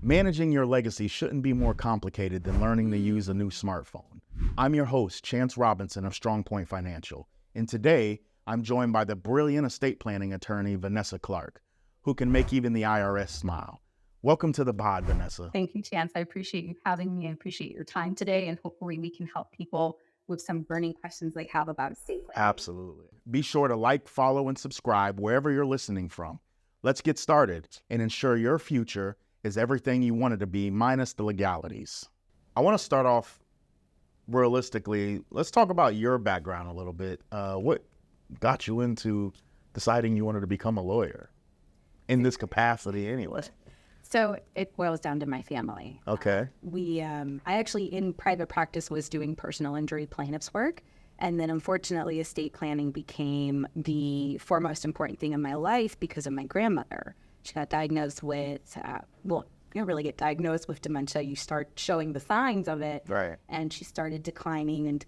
Managing your legacy shouldn't be more complicated than learning to use a new smartphone. I'm your host, Chance Robinson of Strong Point Financial, and today I'm joined by the brilliant estate planning attorney, Vanessa Clark, who can make even the IRS smile. Welcome to the pod, Vanessa. Thank you, Chance. I appreciate you having me. I appreciate your time today, and hopefully we can help people with some burning questions they have about estate planning. Absolutely. Be sure to like, follow, and subscribe wherever you're listening from. Let's get started and ensure your future is everything you want it to be, minus the legalities. I want to start off realistically. Let's talk about your background a little bit. What got you into deciding you wanted to become a lawyer in this capacity anyway? So it boils down to my family. Okay. I actually in private practice was doing personal injury plaintiff's work. And then unfortunately, estate planning became the foremost important thing in my life because of my grandmother. She got diagnosed with, you don't really get diagnosed with dementia. You start showing the signs of it. Right. And she started declining.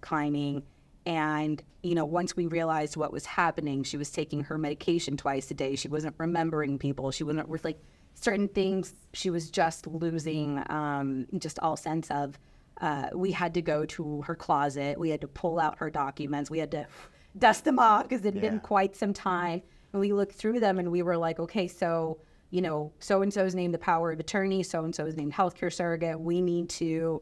And, once we realized what was happening, she was taking her medication twice a day. She wasn't remembering people. She wasn't with certain things. She was just losing just all sense of. We had to go to her closet. We had to pull out her documents. We had to dust them off because it had been quite some time. And we looked through them and we were like, okay, so, so-and-so's named the power of attorney, so-and-so's named healthcare surrogate. We need to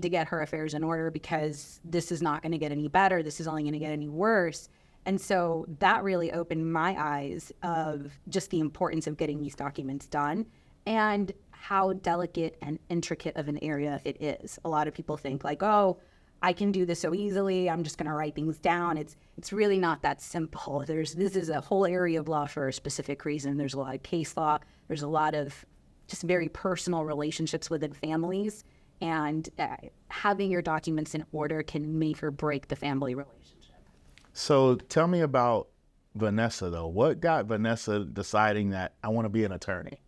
get her affairs in order because this is not going to get any better. This is only going to get any worse. And so that really opened my eyes of just the importance of getting these documents done and how delicate and intricate of an area it is. A lot of people think like, oh, I can do this so easily. I'm just going to write things down. It's really not that simple. This is a whole area of law for a specific reason. There's a lot of case law. There's a lot of just very personal relationships within families. And having your documents in order can make or break the family relationship. So tell me about Vanessa, though. What got Vanessa deciding that I want to be an attorney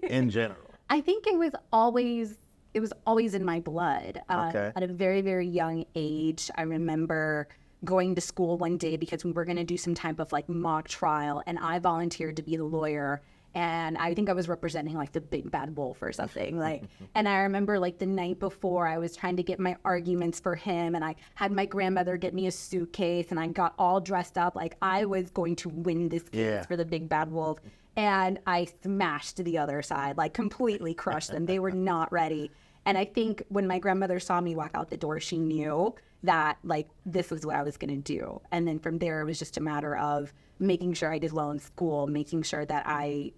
in general? I think it was always in my blood. Okay. At a very, very young age, I remember going to school one day because we were going to do some type of mock trial, and I volunteered to be the lawyer. And I think I was representing the big bad wolf or something. And I remember the night before I was trying to get my arguments for him, and I had my grandmother get me a suitcase, and I got all dressed up like I was going to win this case for the big bad wolf. And I smashed the other side, completely crushed them. They were not ready. And I think when my grandmother saw me walk out the door, she knew that this was what I was going to do. And then from there, it was just a matter of making sure I did well in school, making sure that I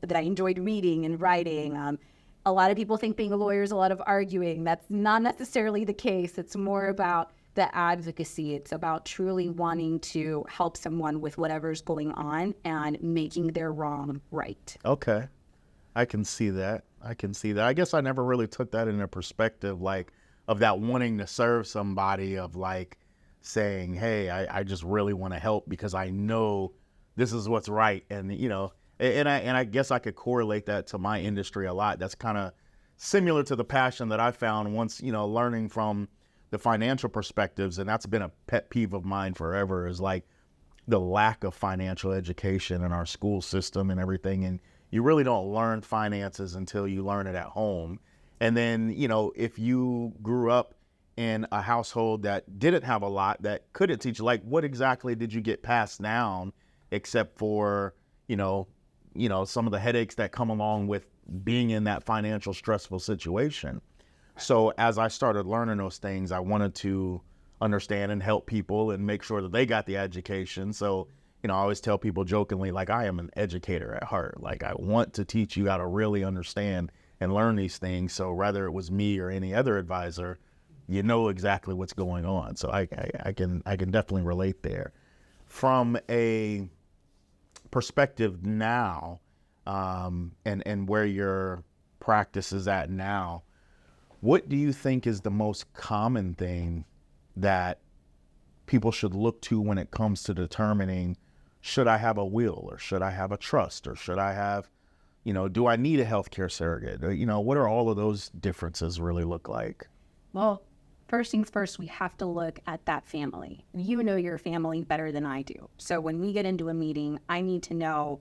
enjoyed reading and writing. A lot of people think being a lawyer is a lot of arguing. That's not necessarily the case. It's more about the advocacy. It's about truly wanting to help someone with whatever's going on and making their wrong right. Okay. I can see that. I guess I never really took that into perspective, of that wanting to serve somebody, of saying, hey, I just really want to help because I know this is what's right. And, and I guess I could correlate that to my industry a lot. That's kind of similar to the passion that I found once, learning from the financial perspectives. And that's been a pet peeve of mine forever, is the lack of financial education in our school system and everything. And you really don't learn finances until you learn it at home. And then, if you grew up in a household that didn't have a lot, that couldn't teach you, what exactly did you get passed down, except for, some of the headaches that come along with being in that financial stressful situation. So as I started learning those things, I wanted to understand and help people and make sure that they got the education. So, I always tell people jokingly, I am an educator at heart. I want to teach you how to really understand and learn these things. So whether it was me or any other advisor, you know exactly what's going on. So I can definitely relate there. From a perspective now, and where your practice is at now, what do you think is the most common thing that people should look to when it comes to determining, should I have a will, or should I have a trust, or should I have, do I need a healthcare surrogate? What are all of those differences really look like? Well, first things first, we have to look at that family. You know your family better than I do. So when we get into a meeting, I need to know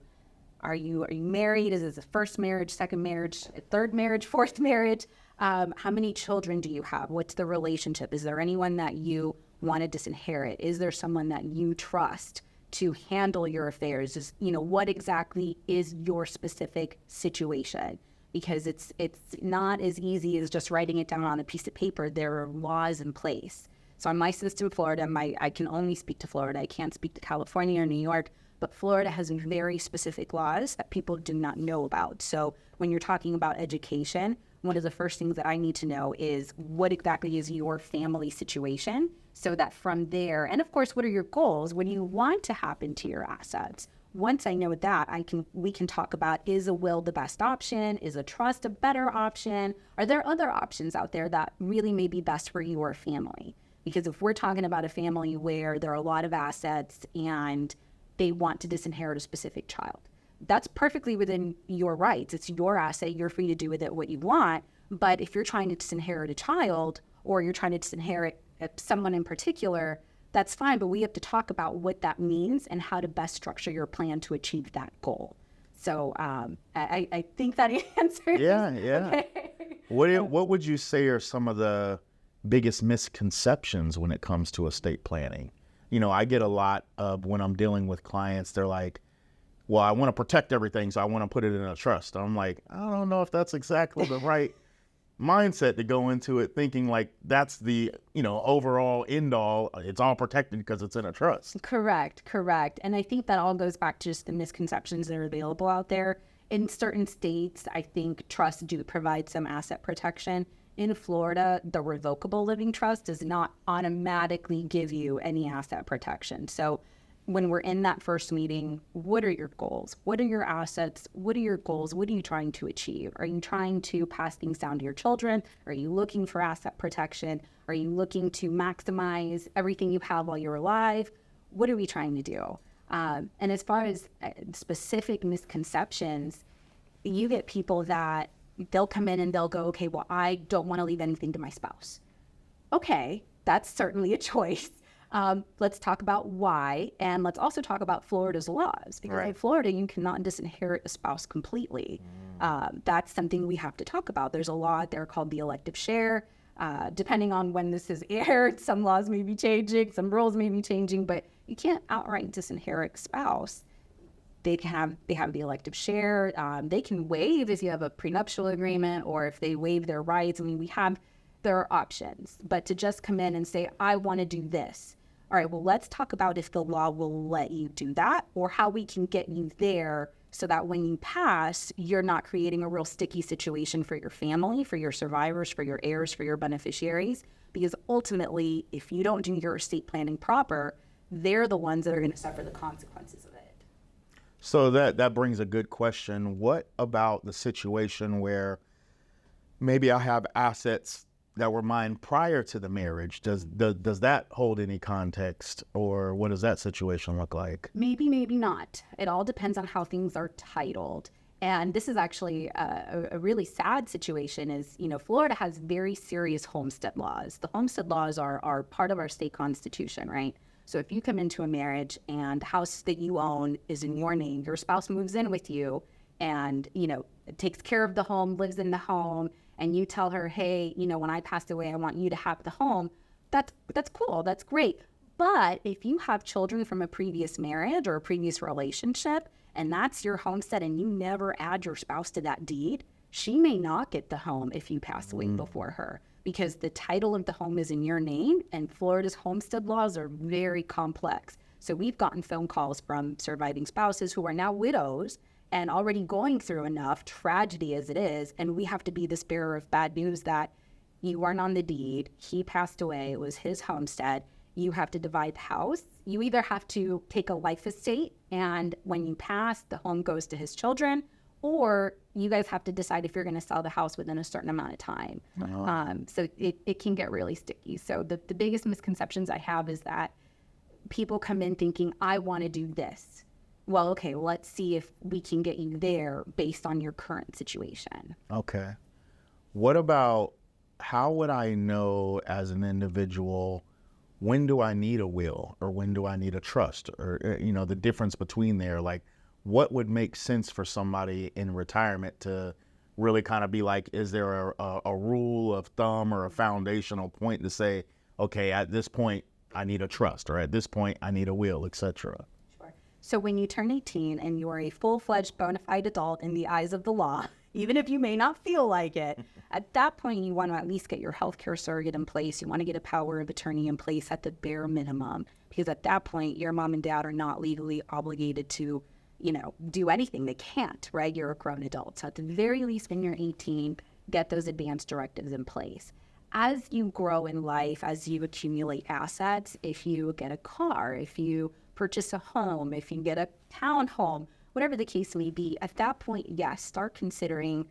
Are you married? Is this a first marriage, second marriage, third marriage, fourth marriage? How many children do you have? What's the relationship? Is there anyone that you want to disinherit? Is there someone that you trust to handle your affairs? Just, what exactly is your specific situation? Because it's not as easy as just writing it down on a piece of paper. There are laws in place. So in my system, Florida, I can only speak to Florida. I can't speak to California or New York, but Florida has very specific laws that people do not know about. So when you're talking about education, one of the first things that I need to know is what exactly is your family situation, so that from there, and of course, what are your goals? What do you want to happen to your assets? Once I know that, we can talk about, is a will the best option? Is a trust a better option? Are there other options out there that really may be best for your family? Because if we're talking about a family where there are a lot of assets and they want to disinherit a specific child, that's perfectly within your rights. It's your asset. You're free to do with it what you want. But if you're trying to disinherit a child, or you're trying to disinherit someone in particular, that's fine. But we have to talk about what that means and how to best structure your plan to achieve that goal. So I think that answers. Yeah. Okay. What would you say are some of the biggest misconceptions when it comes to estate planning? I get a lot of, when I'm dealing with clients, they're like, well, I want to protect everything, so I want to put it in a trust. I'm like, I don't know if that's exactly the right mindset to go into it, thinking like that's the, overall end all. It's all protected because it's in a trust. Correct. And I think that all goes back to just the misconceptions that are available out there. In certain states, I think trusts do provide some asset protection. In Florida, the revocable living trust does not automatically give you any asset protection. So when we're in that first meeting, what are your goals? What are your assets? What are your goals? What are you trying to achieve? Are you trying to pass things down to your children? Are you looking for asset protection? Are you looking to maximize everything you have while you're alive? What are we trying to do? And as far as specific misconceptions, you get people that they'll come in and they'll go, okay, well, I don't want to leave anything to my spouse. Okay, that's certainly a choice. Let's talk about why, and let's also talk about Florida's laws. Because in Florida, you cannot disinherit a spouse completely. That's something we have to talk about. There's a law out there called the elective share. Depending on when this is aired, some laws may be changing, some rules may be changing, but you can't outright disinherit a spouse. They have the elective share. They can waive if you have a prenuptial agreement, or if they waive their rights. There are options. But to just come in and say, I want to do this. All right, well, let's talk about if the law will let you do that, or how we can get you there so that when you pass, you're not creating a real sticky situation for your family, for your survivors, for your heirs, for your beneficiaries. Because ultimately, if you don't do your estate planning proper, they're the ones that are going to suffer the consequences of it. So that brings a good question. What about the situation where maybe I have assets that were mine prior to the marriage? Does that hold any context, or what does that situation look like? Maybe not. It all depends on how things are titled. And this is actually a really sad situation. Is, Florida has very serious homestead laws. The homestead laws are part of our state constitution, right? So if you come into a marriage and the house that you own is in your name, your spouse moves in with you and, takes care of the home, lives in the home, and you tell her, hey, when I passed away, I want you to have the home, that's cool, that's great. But if you have children from a previous marriage or a previous relationship, and that's your homestead, and you never add your spouse to that deed, she may not get the home if you pass away before her, because the title of the home is in your name, and Florida's homestead laws are very complex. So we've gotten phone calls from surviving spouses who are now widows and already going through enough tragedy as it is, and we have to be this bearer of bad news that you weren't on the deed, he passed away, it was his homestead, you have to divide the house. You either have to take a life estate, and when you pass, the home goes to his children, or you guys have to decide if you're going to sell the house within a certain amount of time. So it can get really sticky. So the biggest misconceptions I have is that people come in thinking, I want to do this. Well, okay, let's see if we can get you there based on your current situation. Okay. What about, how would I know as an individual, when do I need a will, or when do I need a trust, or, the difference between there? Like, what would make sense for somebody in retirement to really kind of be like, is there a rule of thumb or a foundational point to say, okay, at this point, I need a trust, or at this point, I need a will, etc.? Sure. So when you turn 18 and you are a full-fledged bona fide adult in the eyes of the law, even if you may not feel like it, at that point, you want to at least get your healthcare surrogate in place. You want to get a power of attorney in place at the bare minimum, because at that point, your mom and dad are not legally obligated to, do anything. They can't, right? You're a grown adult. So at the very least, when you're 18, get those advance directives in place. As you grow in life, as you accumulate assets, if you get a car, if you purchase a home, if you get a townhome, whatever the case may be, at that point, yes, start considering,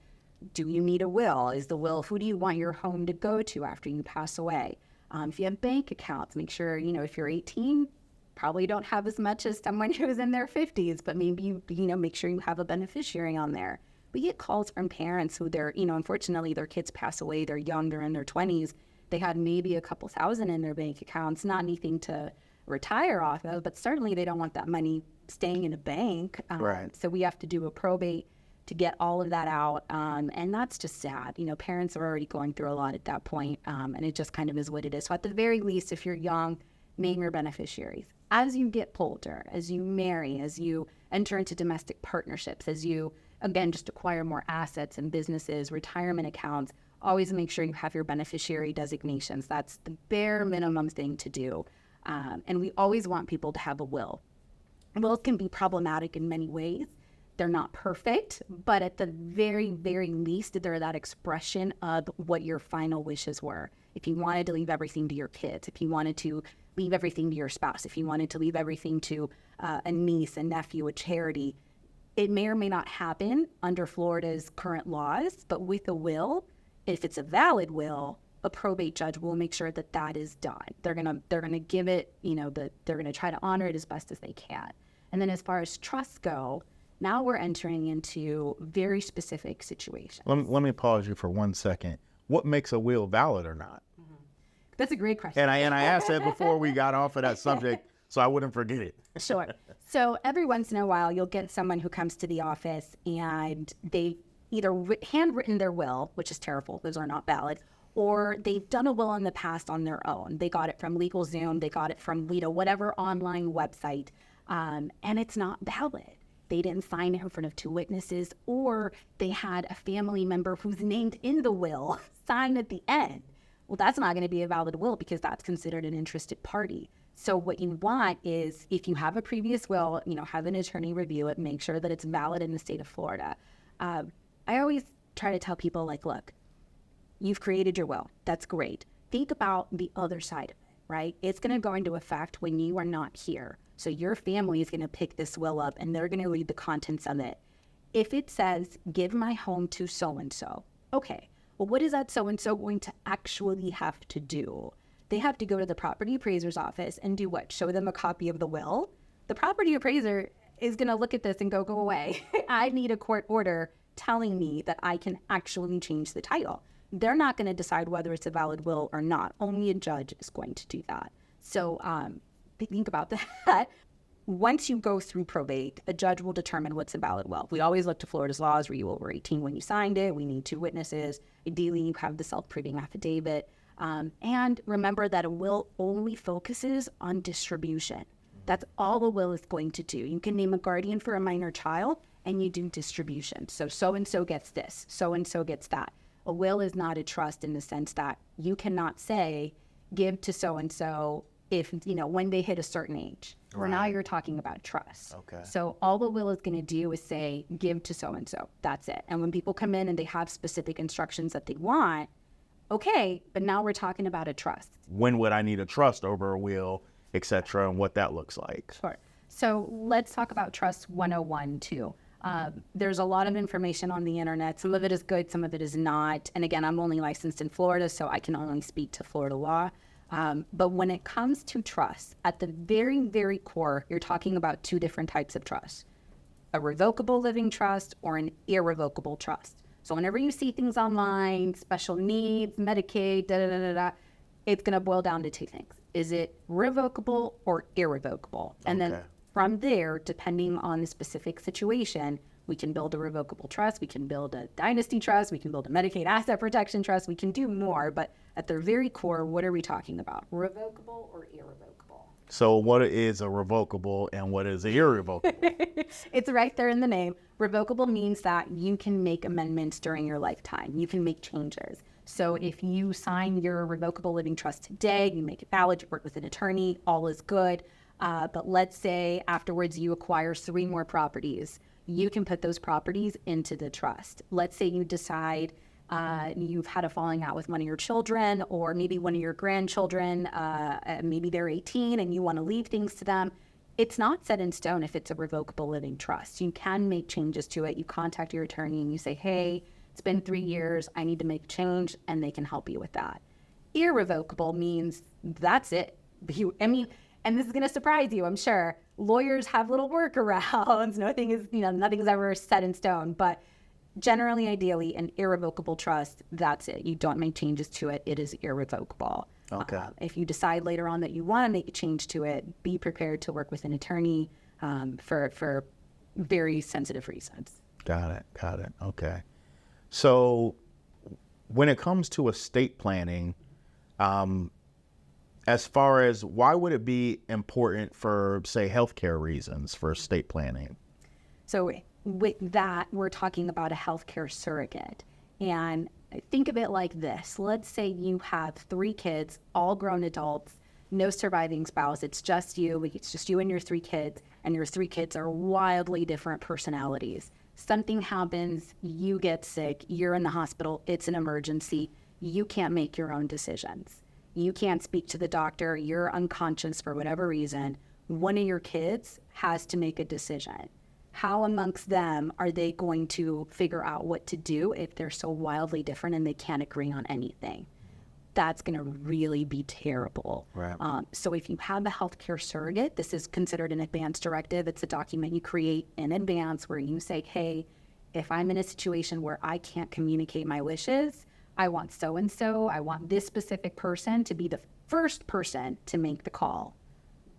do you need a will? Is the will, who do you want your home to go to after you pass away? If you have bank accounts, make sure, if you're 18, probably don't have as much as someone who's in their 50s, but maybe, make sure you have a beneficiary on there. We get calls from parents who unfortunately their kids pass away, they're young, they're in their 20s. They had maybe a couple thousand in their bank accounts, not anything to retire off of, but certainly they don't want that money staying in a bank. Right. So we have to do a probate to get all of that out. And that's just sad. Parents are already going through a lot at that point, and it just kind of is what it is. So at the very least, if you're young, name your beneficiaries. As you get older, as you marry, as you enter into domestic partnerships, as you, again, just acquire more assets and businesses, retirement accounts, always make sure you have your beneficiary designations. That's the bare minimum thing to do. And we always want people to have a will. Wills can be problematic in many ways. They're not perfect, but at the very, very least, they're that expression of what your final wishes were. If you wanted to leave everything to your kids, if you wanted to leave everything to your spouse, if you wanted to leave everything to a niece, a nephew, a charity, it may or may not happen under Florida's current laws, but with a will, if it's a valid will, a probate judge will make sure that that is done. They're gonna give it, they're gonna try to honor it as best as they can. And then as far as trusts go, now we're entering into very specific situations. Let me pause you for 1 second. What makes a will valid or not? That's a great question. And I asked that before we got off of that subject, so I wouldn't forget it. Sure. So every once in a while, you'll get someone who comes to the office and they either handwritten their will, which is terrible, those are not valid, or they've done a will in the past on their own. They got it from LegalZoom, they got it from whatever online website, and it's not valid. They didn't sign it in front of two witnesses, or they had a family member who's named in the will sign at the end. Well, that's not going to be a valid will because that's considered an interested party. So what you want is, if you have a previous will, have an attorney review it, make sure that it's valid in the state of Florida. I always try to tell people, look, you've created your will. That's great. Think about the other side of it, right? It's going to go into effect when you are not here. So your family is going to pick this will up and they're going to read the contents of it. If it says, give my home to so-and-so, okay, well, what is that so-and-so going to actually have to do? They have to go to the property appraiser's office and do what? Show them a copy of the will? The property appraiser is going to look at this and go away. I need a court order telling me that I can actually change the title. They're not going to decide whether it's a valid will or not. Only a judge is going to do that. So think about that. Once you go through probate, a judge will determine what's a valid will. We always look to Florida's laws. Were you over 18 when you signed it? We need two witnesses. Ideally, you have the self-proving affidavit. And remember that a will only focuses on distribution. That's all a will is going to do. You can name a guardian for a minor child, and you do distribution. So-and-so gets this, so-and-so gets that. A will is not a trust in the sense that you cannot say, give to so-and-so if, when they hit a certain age. Right. Or now you're talking about trust. Okay. So all the will is going to do is say, give to so-and-so. That's it. And when people come in and they have specific instructions that they want, okay, but now we're talking about a trust. When would I need a trust over a will, et cetera, and what that looks like? Sure. So let's talk about Trust 101 too. There's a lot of information on the internet. Some of it is good, some of it is not. And again, I'm only licensed in Florida, so I can only speak to Florida law. But when it comes to trust, at the very, very core, you're talking about two different types of trust: a revocable living trust or an irrevocable trust. So whenever you see things online, special needs, Medicaid, it's going to boil down to two things. Is it revocable or irrevocable? And then From there, depending on the specific situation, we can build a revocable trust, we can build a dynasty trust, we can build a Medicaid asset protection trust, we can do more, but at their very core, what are we talking about? Revocable or irrevocable? So what is a revocable and what is an irrevocable? It's right there in the name. Revocable means that you can make amendments during your lifetime. You can make changes. So if you sign your revocable living trust today, you make it valid, you work with an attorney, all is good. But let's say afterwards you acquire 3 more properties. You can put those properties into the trust. Let's say you decide you've had a falling out with one of your children or maybe one of your grandchildren, maybe they're 18 and you want to leave things to them. It's not set in stone if it's a revocable living trust. You can make changes to it. You contact your attorney and you say, hey, it's been 3 years, I need to make a change, and they can help you with that. Irrevocable means that's it. And this is going to surprise you, I'm sure. Lawyers have little workarounds. Nothing's ever set in stone. But generally, ideally, an irrevocable trust, that's it. You don't make changes to it. It is irrevocable. Okay. If you decide later on that you want to make a change to it, be prepared to work with an attorney for very sensitive reasons. Got it. Okay. So when it comes to estate planning, as far as why would it be important for, say, healthcare reasons for estate planning? So with that, we're talking about a healthcare surrogate. And think of it like this. Let's say you have 3 kids, all grown adults, no surviving spouse. It's just you. It's just you and your 3 kids. And your 3 kids are wildly different personalities. Something happens, you get sick, you're in the hospital, it's an emergency. You can't make your own decisions. You can't speak to the doctor, you're unconscious for whatever reason. One of your kids has to make a decision. How amongst them are they going to figure out what to do if they're so wildly different and they can't agree on anything? That's going to really be terrible. Right. So if you have a healthcare surrogate, this is considered an advance directive. It's a document you create in advance where you say, hey, if I'm in a situation where I can't communicate my wishes, I want so-and-so, I want this specific person to be the first person to make the call.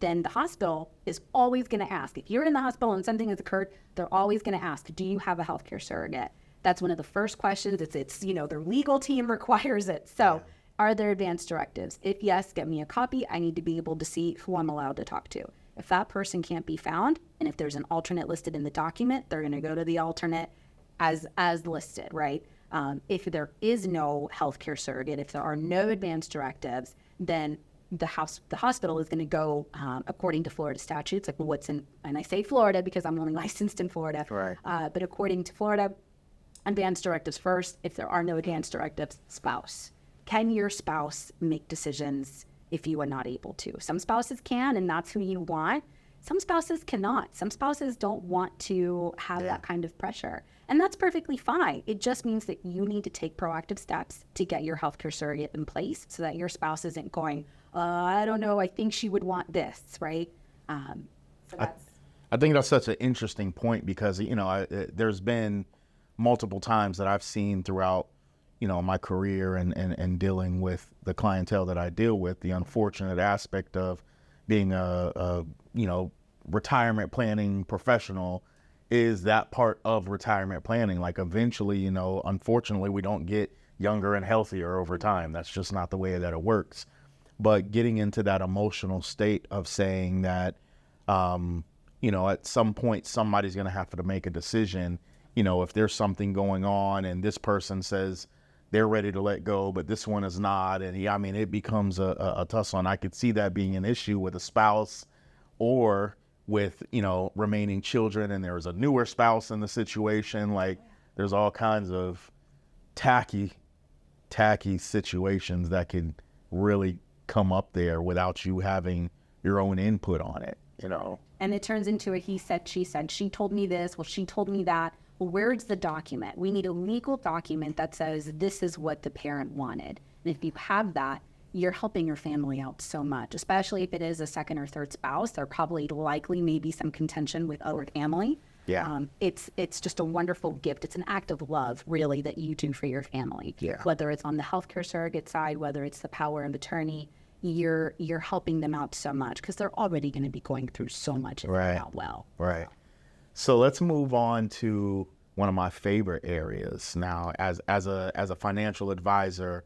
Then the hospital is always going to ask. If you're in the hospital and something has occurred, they're always going to ask, do you have a healthcare surrogate? That's one of the first questions. It's their legal team requires it. So are there advance directives? If yes, get me a copy. I need to be able to see who I'm allowed to talk to. If that person can't be found, and if there's an alternate listed in the document, they're going to go to the alternate as listed, right? If there is no healthcare surrogate, if there are no advance directives, then the hospital is going to go according to Florida statutes, like what's in, and I say Florida because I'm only licensed in Florida, Right. But according to Florida, advance directives first. If there are no advance directives, spouse. Can your spouse make decisions if you are not able to? Some spouses can, and that's who you want. Some spouses cannot. Some spouses don't want to have that kind of pressure. And that's perfectly fine. It just means that you need to take proactive steps to get your healthcare surrogate in place so that your spouse isn't going, I don't know, I think she would want this, right? So that's... I think that's such an interesting point because, there's been multiple times that I've seen throughout, my career and dealing with the clientele that I deal with, the unfortunate aspect of being a retirement planning professional is that part of retirement planning. Like eventually, unfortunately, we don't get younger and healthier over time. That's just not the way that it works. But getting into that emotional state of saying that, at some point, somebody's going to have to make a decision. If there's something going on and this person says they're ready to let go, but this one is not. And it becomes a tussle. And I could see that being an issue with a spouse or with, remaining children. And there's a newer spouse in the situation. Like there's all kinds of tacky situations that can really come up there without you having your own input on it, And it turns into a he said, she said. She told me this. Well, she told me that. Well, where's the document? We need a legal document that says this is what the parent wanted. And if you have that, you're helping your family out so much, especially if it is a second or third spouse. There probably likely may be some contention with other family. Yeah. It's just a wonderful gift. It's an act of love, really, that you do for your family. Yeah. Whether it's on the healthcare surrogate side, whether it's the power of attorney, you're helping them out so much because they're already going to be going through so much if Right. it's not well. Right. So let's move on to one of my favorite areas now. As a financial advisor,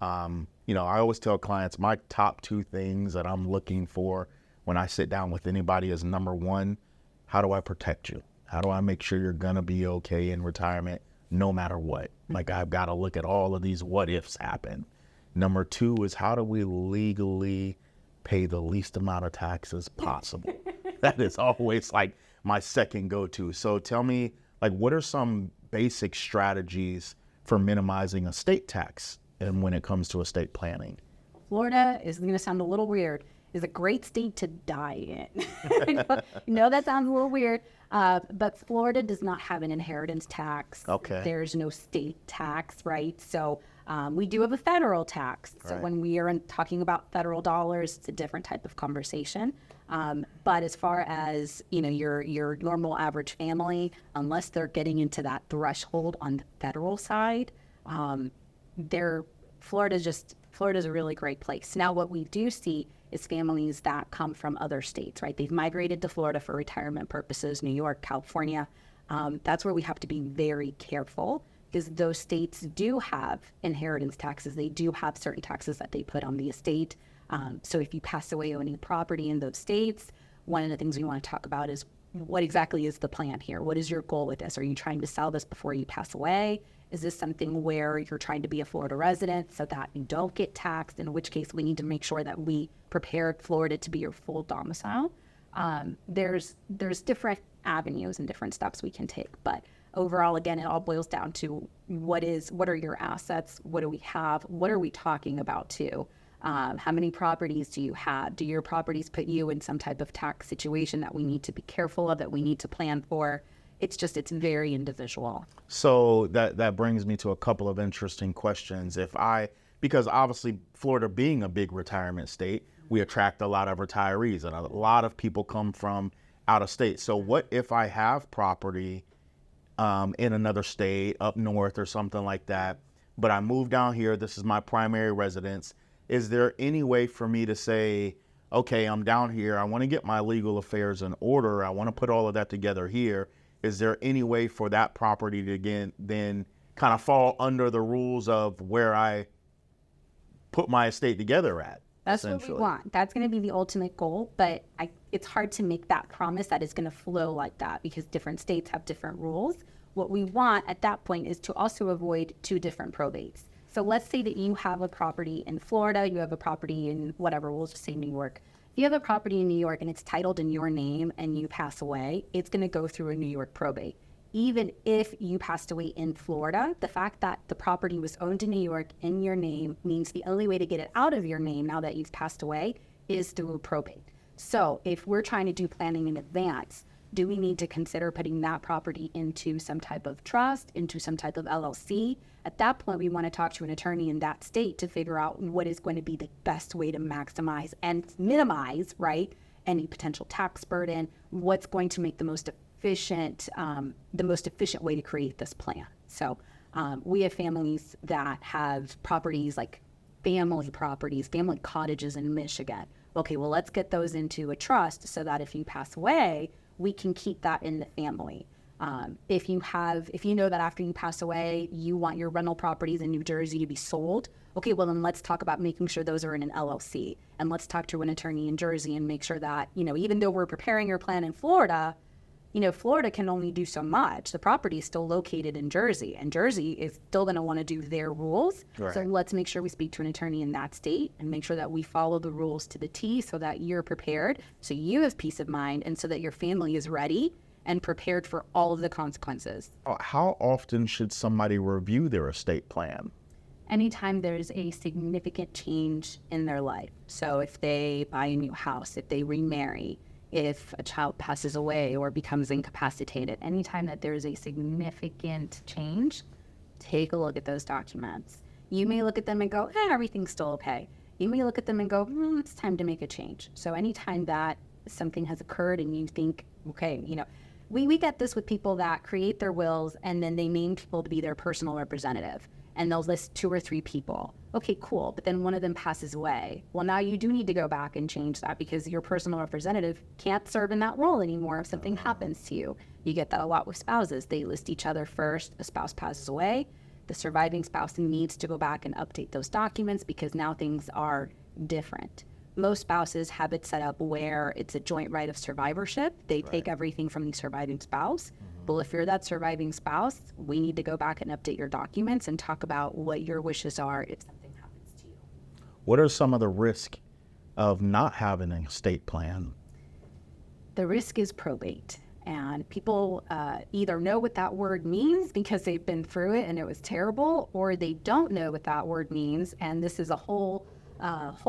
you know, I always tell clients my top two things that I'm looking for when I sit down with anybody is, number one, how do I protect you? How do I make sure you're gonna be okay in retirement no matter what? Like, I've got to look at all of these what ifs happen. Number two is, how do we legally pay the least amount of taxes possible? That is always like my second go-to. So tell me, like, what are some basic strategies for minimizing estate tax and when it comes to estate planning? Florida is going to sound a little weird, is a great state to die in. I know that sounds a little weird, but Florida does not have an inheritance tax. Okay. There's no state tax, right? So we do have a federal tax. So Right. when we are talking about federal dollars, it's a different type of conversation. But as far as, you know, your normal average family, unless they're getting into that threshold on the federal side, Florida's a really great place. Now, what we do see is families that come from other states, right? They've migrated to Florida for retirement purposes, New York, California. That's where we have to be very careful because those states do have inheritance taxes. They do have certain taxes that they put on the estate. So if you pass away owning property in those states, one of the things we want to talk about is what exactly is the plan here? What is your goal with this? Are you trying to sell this before you pass away? Is this something where you're trying to be a Florida resident so that you don't get taxed, in which case we need to make sure that we prepared Florida to be your full domicile? There's different avenues and different steps we can take, but overall, again, it all boils down to what are your assets? What do we have? What are we talking about too? How many properties do you have? Do your properties put you in some type of tax situation that we need to be careful of, that we need to plan for? It's very individual. So that brings me to a couple of interesting questions. Because obviously Florida being a big retirement state, we attract a lot of retirees and a lot of people come from out of state. So what if I have property in another state, up north or something like that, but I moved down here, this is my primary residence. Is there any way for me to say, okay, I'm down here, I want to get my legal affairs in order, I want to put all of that together here. Is there any way for that property to then kind of fall under the rules of where I put my estate together at? That's what we want. That's going to be the ultimate goal, but it's hard to make that promise that it's going to flow like that because different states have different rules. What we want at that point is to also avoid two different probates. So let's say that you have a property in Florida, you have a property in whatever, we'll just say New York. If you have a property in New York and it's titled in your name and you pass away, it's going to go through a New York probate. Even if you passed away in Florida, the fact that the property was owned in New York in your name means the only way to get it out of your name now that you've passed away is through a probate. So if we're trying to do planning in advance, do we need to consider putting that property into some type of trust, into some type of LLC? At that point, we want to talk to an attorney in that state to figure out what is going to be the best way to maximize and minimize, right, any potential tax burden, what's going to make the most efficient way to create this plan. So we have families that have properties like family properties, family cottages in Michigan. Okay, well, let's get those into a trust so that if you pass away, we can keep that in the family. If you know that after you pass away, you want your rental properties in New Jersey to be sold, okay, well then let's talk about making sure those are in an LLC. And let's talk to an attorney in Jersey and make sure that, even though we're preparing your plan in Florida, Florida can only do so much. The property is still located in Jersey, and Jersey is still going to want to do their rules. Right. So let's make sure we speak to an attorney in that state and make sure that we follow the rules to the T so that you're prepared, so you have peace of mind, and so that your family is ready and prepared for all of the consequences. How often should somebody review their estate plan? Anytime there's a significant change in their life. So if they buy a new house, if they remarry, if a child passes away or becomes incapacitated, anytime that there's a significant change, take a look at those documents. You may look at them and go, everything's still okay. You may look at them and go, it's time to make a change. So anytime that something has occurred and you think, okay, we get this with people that create their wills and then they name people to be their personal representative. And they'll list 2 or 3 people. Okay, cool. But then one of them passes away. Well, now you do need to go back and change that because your personal representative can't serve in that role anymore if something happens to you. You get that a lot with spouses. They list each other first. A spouse passes away. The surviving spouse needs to go back and update those documents because now things are different. Most spouses have it set up where it's a joint right of survivorship. They take everything from the surviving spouse. Well, if you're that surviving spouse, we need to go back and update your documents and talk about what your wishes are if something happens to you. What are some of the risks of not having an estate plan? The risk is probate. And people either know what that word means because they've been through it and it was terrible, or they don't know what that word means. And this is a whole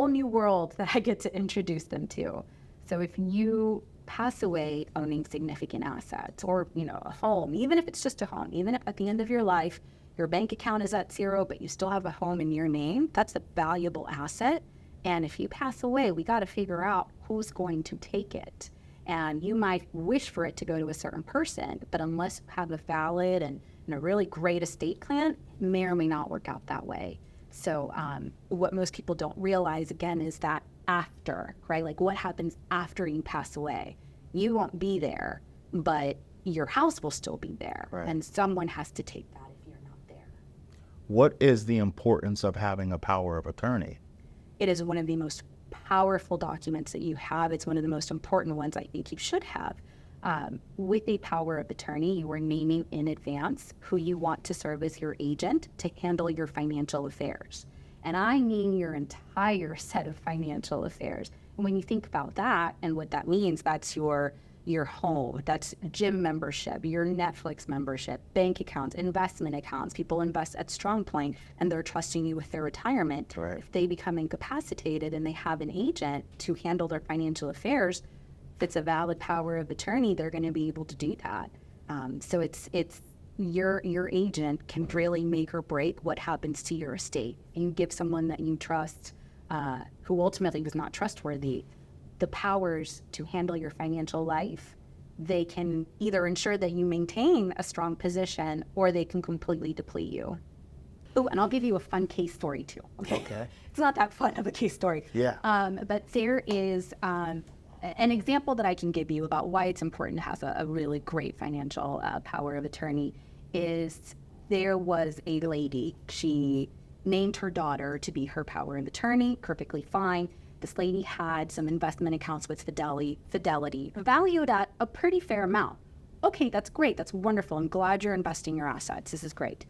new world that I get to introduce them to. So if you pass away owning significant assets or, a home, even if it's just a home, even if at the end of your life, your bank account is at zero, but you still have a home in your name, that's a valuable asset. And if you pass away, we got to figure out who's going to take it. And you might wish for it to go to a certain person, but unless you have a valid and a really great estate plan, it may or may not work out that way. So what most people don't realize, again, is that after, right? Like what happens after you pass away? You won't be there, but your house will still be there. Right. And someone has to take that if you're not there. What is the importance of having a power of attorney? It is one of the most powerful documents that you have. It's one of the most important ones I think you should have. With a power of attorney, you are naming in advance who you want to serve as your agent to handle your financial affairs. And I mean your entire set of financial affairs. And when you think about that and what that means, that's your home, that's gym membership, your Netflix membership, bank accounts, investment accounts. People invest at Strong Point and they're trusting you with their retirement. Right. If they become incapacitated and they have an agent to handle their financial affairs, if it's a valid power of attorney, they're going to be able to do that. So it's your agent can really make or break what happens to your estate. And you give someone that you trust, who ultimately was not trustworthy, the powers to handle your financial life. They can either ensure that you maintain a strong position or they can completely deplete you. Oh, and I'll give you a fun case story too. Okay. It's not that fun of a case story. Yeah. But there is an example that I can give you about why it's important to have a really great financial power of attorney is there was a lady. She named her daughter to be her power of attorney, perfectly fine. This lady had some investment accounts with Fidelity, valued at a pretty fair amount. Okay, that's great. That's wonderful. I'm glad you're investing your assets. This is great.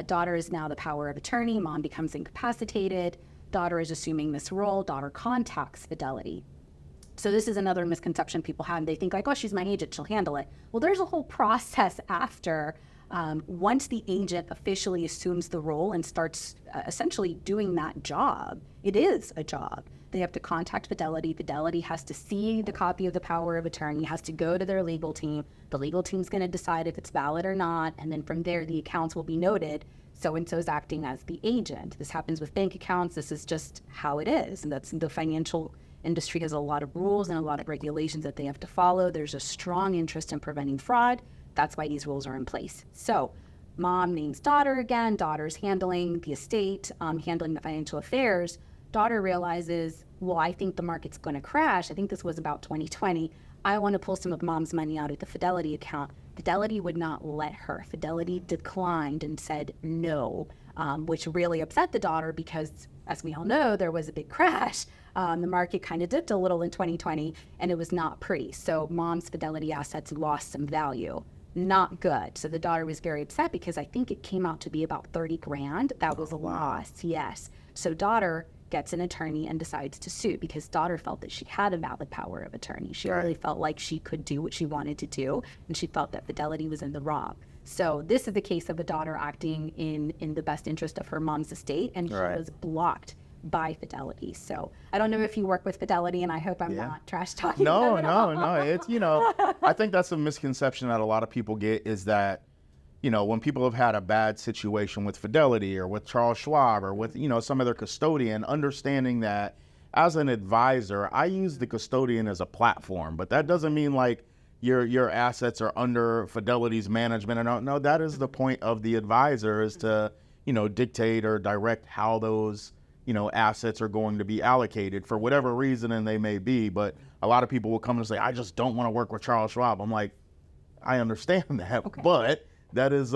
Daughter is now the power of attorney. Mom becomes incapacitated. Daughter is assuming this role. Daughter contacts Fidelity. So this is another misconception people have. They think like, oh, she's my agent, she'll handle it. Well, there's a whole process after. Once the agent officially assumes the role and starts essentially doing that job, it is a job. They have to contact Fidelity. Fidelity has to see the copy of the power of attorney, has to go to their legal team. The legal team's going to decide if it's valid or not. And then from there, the accounts will be noted. So-and-so is acting as the agent. This happens with bank accounts. This is just how it is. And that's the financial industry has a lot of rules and a lot of regulations that they have to follow. There's a strong interest in preventing fraud. That's why these rules are in place. So mom names daughter again. Daughter's handling the estate, handling the financial affairs. Daughter realizes, well, I think the market's going to crash. I think this was about 2020. I want to pull some of mom's money out of the Fidelity account. Fidelity would not let her. Fidelity declined and said no, which really upset the daughter because, as we all know, there was a big crash. The market kind of dipped a little in 2020, and it was not pretty. So mom's Fidelity assets lost some value. Not good. So the daughter was very upset because I think it came out to be about 30 grand. That was a loss, yes. So daughter gets an attorney and decides to sue because daughter felt that she had a valid power of attorney. She really felt like she could do what she wanted to do, and she felt that Fidelity was in the wrong. So this is the case of a daughter acting in the best interest of her mom's estate, and she was blocked by Fidelity. So I don't know if you work with Fidelity, and I hope I'm not trash talking. No. It's, I think that's a misconception that a lot of people get is that, when people have had a bad situation with Fidelity or with Charles Schwab or with, some other custodian, understanding that as an advisor, I use the custodian as a platform, but that doesn't mean like your assets are under Fidelity's management. And no, that is the point of the advisor is to, dictate or direct how those, assets are going to be allocated for whatever reason and they may be. But a lot of people will come and say, I just don't want to work with Charles Schwab. I'm like, I understand that, Okay. but that is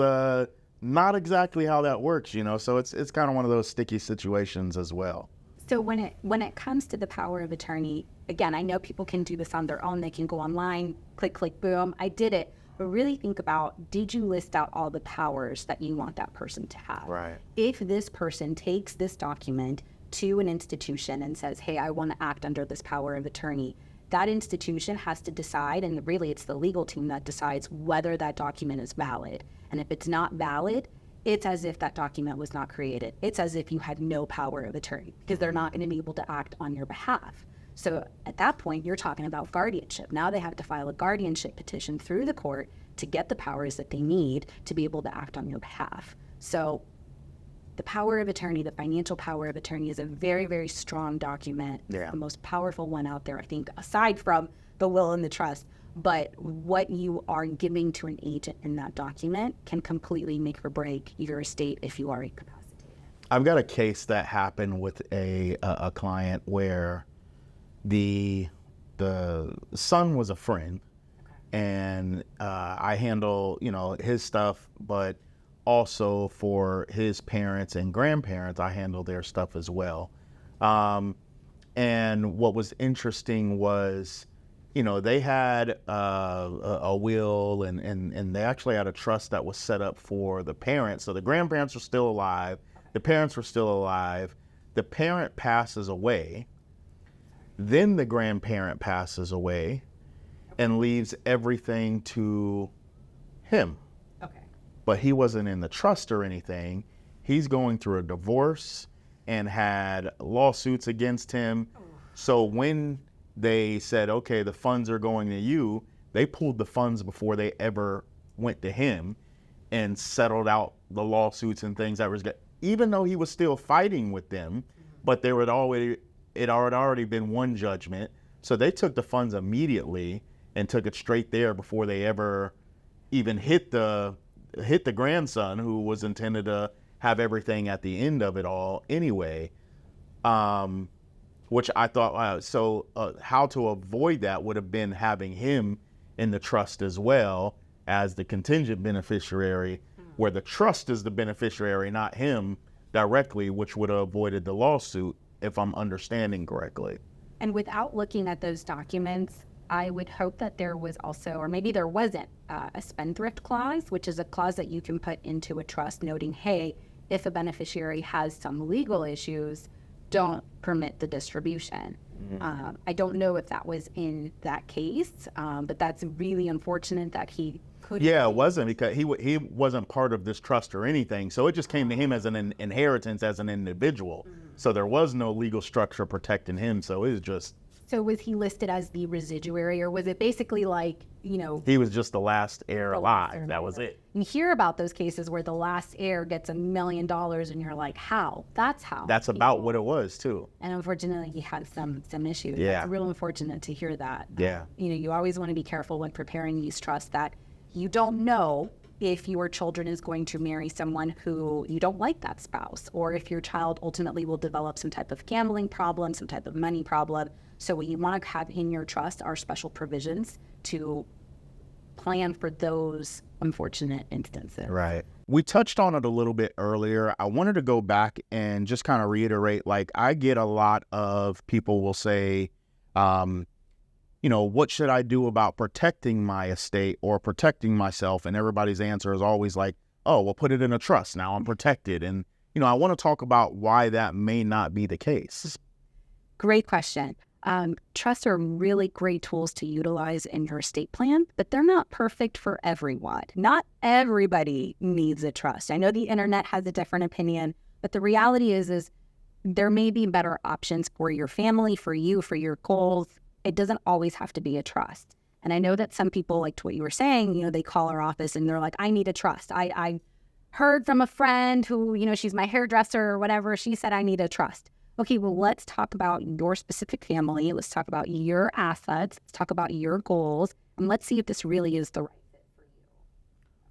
not exactly how that works, so it's kind of one of those sticky situations as well. So when it comes to the power of attorney, again, I know people can do this on their own. They can go online, click, click, boom, I did it. But really think about, did you list out all the powers that you want that person to have? Right. If this person takes this document to an institution and says, hey, I want to act under this power of attorney, that institution has to decide, and really it's the legal team that decides whether that document is valid. And if it's not valid, it's as if that document was not created. It's as if you had no power of attorney, because they're not going to be able to act on your behalf. So at that point, you're talking about guardianship. Now they have to file a guardianship petition through the court to get the powers that they need to be able to act on your behalf. So the power of attorney, the financial power of attorney, is a very, very strong document. Yeah. It's the most powerful one out there, I think, aside from the will and the trust. But what you are giving to an agent in that document can completely make or break your estate if you are incapacitated. I've got a case that happened with a client where the son was a friend, and I handle his stuff, but also for his parents and grandparents, I handle their stuff as well. And what was interesting was, they had a will and they actually had a trust that was set up for the parents. So the grandparents were still alive, the parents were still alive. The parent passes away, then the grandparent passes away and leaves everything to him. Okay. But he wasn't in the trust or anything. He's going through a divorce and had lawsuits against him. So when they said, okay, the funds are going to you, they pulled the funds before they ever went to him and settled out the lawsuits and things that was good, even though he was still fighting with them. But it had already been one judgment. So they took the funds immediately and took it straight there before they ever even hit the grandson, who was intended to have everything at the end of it all anyway. Which I thought, wow, how to avoid that would have been having him in the trust as well as the contingent beneficiary, where the trust is the beneficiary, not him directly, which would have avoided the lawsuit, if I'm understanding correctly. And without looking at those documents, I would hope that there was also, or maybe there wasn't, a spendthrift clause, which is a clause that you can put into a trust noting, hey, if a beneficiary has some legal issues, don't permit the distribution. Mm-hmm. I don't know if that was in that case, but that's really unfortunate that he could. Yeah, it wasn't, because he wasn't part of this trust or anything. So it just came to him as an inheritance as an individual. Mm-hmm. So there was no legal structure protecting him. So it was just. So was he listed as the residuary, or was it basically like, He was just the last heir alive. That was it. You hear about those cases where the last heir gets $1 million and you're like, how? That's how. That's about what it was too. And unfortunately, he had some issues. Yeah. It's real unfortunate to hear that. Yeah. You always want to be careful when preparing these trusts that you don't know if your children is going to marry someone who you don't like that spouse, or if your child ultimately will develop some type of gambling problem, some type of money problem. So what you want to have in your trust are special provisions to plan for those unfortunate instances. Right. We touched on it a little bit earlier. I wanted to go back and just kind of reiterate, like, I get a lot of people will say, what should I do about protecting my estate or protecting myself? And everybody's answer is always like, oh, well, put it in a trust. Now I'm protected. And, I want to talk about why that may not be the case. Great question. Trusts are really great tools to utilize in your estate plan, but they're not perfect for everyone. Not everybody needs a trust. I know the internet has a different opinion, but the reality is there may be better options for your family, for you, for your goals. It doesn't always have to be a trust. And I know that some people, like to what you were saying, they call our office and they're like, I need a trust. I heard from a friend who, she's my hairdresser or whatever. She said, I need a trust. Okay, well, let's talk about your specific family. Let's talk about your assets. Let's talk about your goals. And let's see if this really is the right fit for you.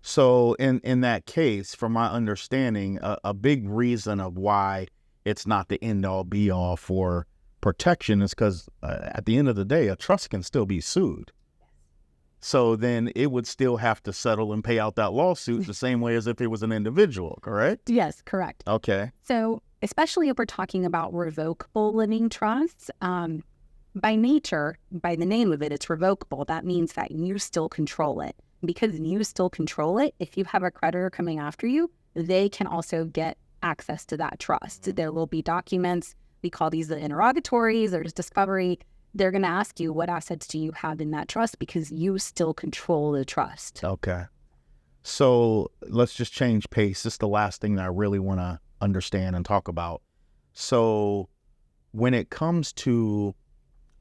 So in that case, from my understanding, a big reason of why it's not the end all be all for protection is because at the end of the day, a trust can still be sued. So then it would still have to settle and pay out that lawsuit the same way as if it was an individual, correct? Yes, correct. Okay. So especially if we're talking about revocable living trusts, by nature, by the name of it, it's revocable. That means that you still control it. Because you still control it, if you have a creditor coming after you, they can also get access to that trust. There will be documents. We call these the interrogatories. There's discovery. They're going to ask you, what assets do you have in that trust? Because you still control the trust. Okay. So let's just change pace. This is the last thing that I really want to understand and talk about. So when it comes to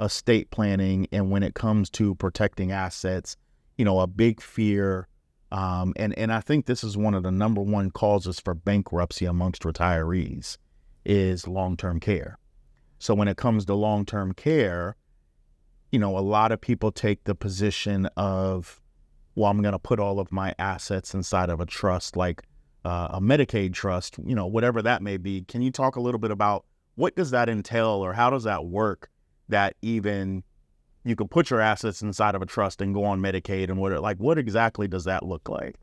estate planning and when it comes to protecting assets, a big fear, and I think this is one of the number one causes for bankruptcy amongst retirees is long-term care. So when it comes to long-term care, a lot of people take the position of, well, I'm going to put all of my assets inside of a trust, like a Medicaid trust, whatever that may be. Can you talk a little bit about what does that entail, or how does that work, that even you can put your assets inside of a trust and go on Medicaid, and what exactly does that look like?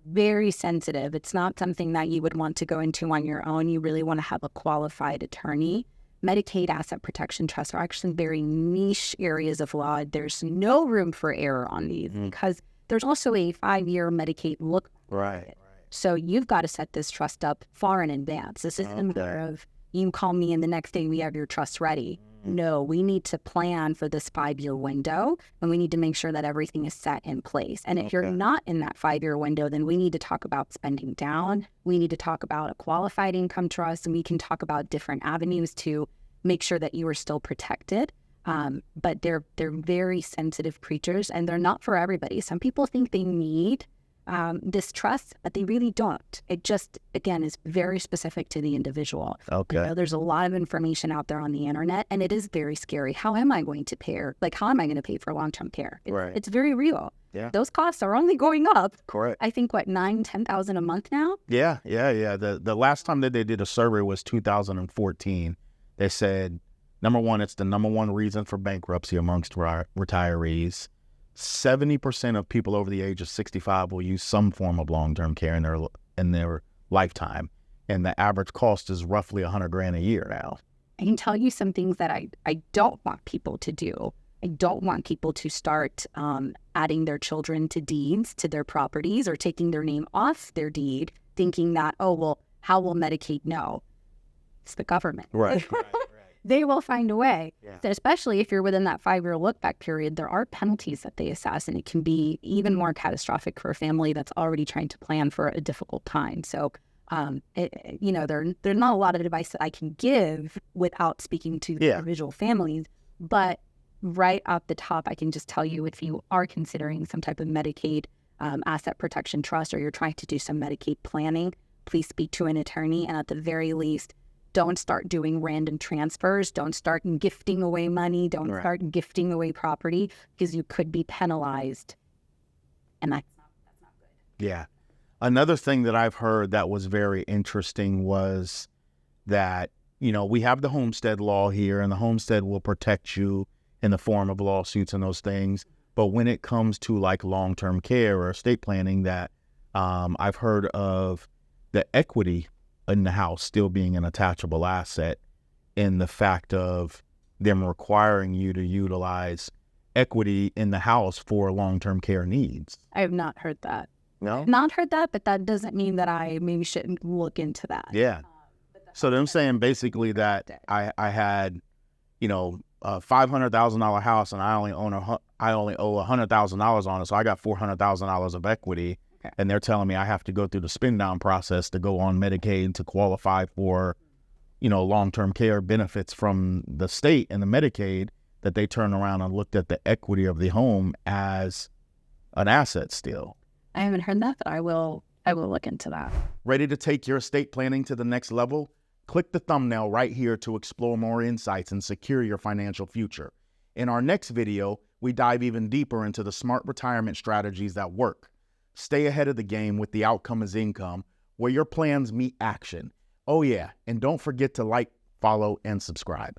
Very sensitive. It's not something that you would want to go into on your own. You really want to have a qualified attorney. Medicaid asset protection trusts are actually very niche areas of law. There's no room for error on these because there's also a 5-year Medicaid look. Right. So you've got to set this trust up far in advance. This isn't a matter of you call me and the next day we have your trust ready. No, we need to plan for this 5-year window, and we need to make sure that everything is set in place. And if you're not in that 5-year window, then we need to talk about spending down. We need to talk about a qualified income trust, and we can talk about different avenues to make sure that you are still protected. But they're very sensitive creatures, and they're not for everybody. Some people think they need this trust, but they really don't. It just, again, is very specific to the individual. Okay. There's a lot of information out there on the internet, and it is very scary. How am I going to pay? How am I going to pay for long-term care? It's very real. Yeah. Those costs are only going up. Correct. I think, $9,000-$10,000 a month now? Yeah. The last time that they did a survey was 2014. They said, number one, it's the number one reason for bankruptcy amongst retirees. 70% of people over the age of 65 will use some form of long-term care in their lifetime, and the average cost is roughly $100,000 a year now. I can tell you some things that I don't want people to do. I don't want people to start adding their children to deeds to their properties or taking their name off their deed, thinking that, oh, well, how will Medicaid know? It's the government. Right. They will find a way. Yeah. So especially if you're within that 5-year look-back period, there are penalties that they assess, and it can be even more catastrophic for a family that's already trying to plan for a difficult time. So, there's not a lot of advice that I can give without speaking to the individual families. But right off the top, I can just tell you, if you are considering some type of Medicaid asset protection trust, or you're trying to do some Medicaid planning, please speak to an attorney, and at the very least, don't start doing random transfers. Don't start gifting away money. Don't start gifting away property, because you could be penalized. And that's not good. Yeah. Another thing that I've heard that was very interesting was that, we have the homestead law here, and the homestead will protect you in the form of lawsuits and those things. But when it comes to like long-term care or estate planning, that I've heard of the equity in the house still being an attachable asset, in the fact of them requiring you to utilize equity in the house for long-term care needs. I have not heard that. No? Not heard that, but that doesn't mean that I maybe shouldn't look into that. Yeah. So them saying basically that I had, a $500,000 house, and I only owe $100,000 on it, so I got $400,000 of equity. Okay. And they're telling me I have to go through the spin down process to go on Medicaid to qualify for, long-term care benefits from the state and the Medicaid, that they turn around and looked at the equity of the home as an asset still. I haven't heard that, but I will look into that. Ready to take your estate planning to the next level? Click the thumbnail right here to explore more insights and secure your financial future. In our next video, we dive even deeper into the smart retirement strategies that work. Stay ahead of the game with The Outcome is Income, where your plans meet action. Oh yeah, and don't forget to like, follow, and subscribe.